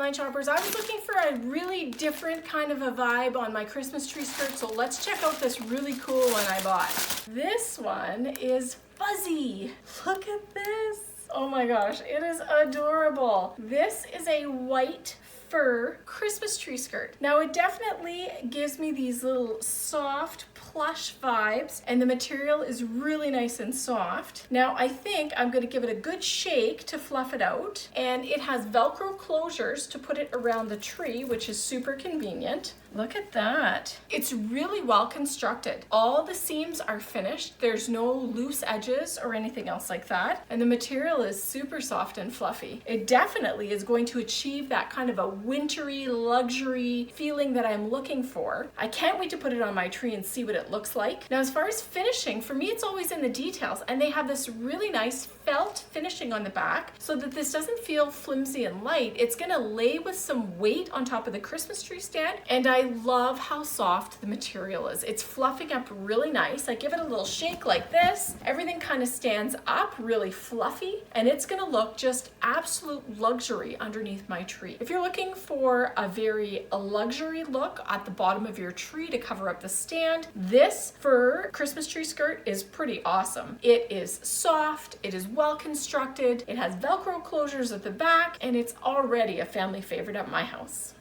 online shoppers. I was looking for a really different kind of a vibe on my Christmas tree skirt, so let's check out this really cool one I bought. This one is fuzzy. Look at this. Oh my gosh, it is adorable. This is a white fur Christmas tree skirt. Now it definitely gives me these little soft plush vibes, and the material is really nice and soft. Now I think I'm going to give it a good shake to fluff it out, and it has Velcro closures to put it around the tree, which is super convenient. Look at that. It's really well constructed. All the seams are finished. There's no loose edges or anything else like that. And the material is super soft and fluffy. It definitely is going to achieve that kind of a wintry, luxury feeling that I'm looking for. I can't wait to put it on my tree and see what it looks like. Now, as far as finishing, for me, it's always in the details. And they have this really nice felt finishing on the back so that this doesn't feel flimsy and light. It's gonna lay with some weight on top of the Christmas tree stand. And I love how soft the material is. It's fluffing up really nice. I give it a little shake like this. Everything kind of stands up really fluffy, and it's gonna look just absolute luxury underneath my tree. If you're looking for a luxury look at the bottom of your tree to cover up the stand, this fur Christmas tree skirt is pretty awesome. It is soft, it is well constructed, it has Velcro closures at the back, and it's already a family favorite at my house.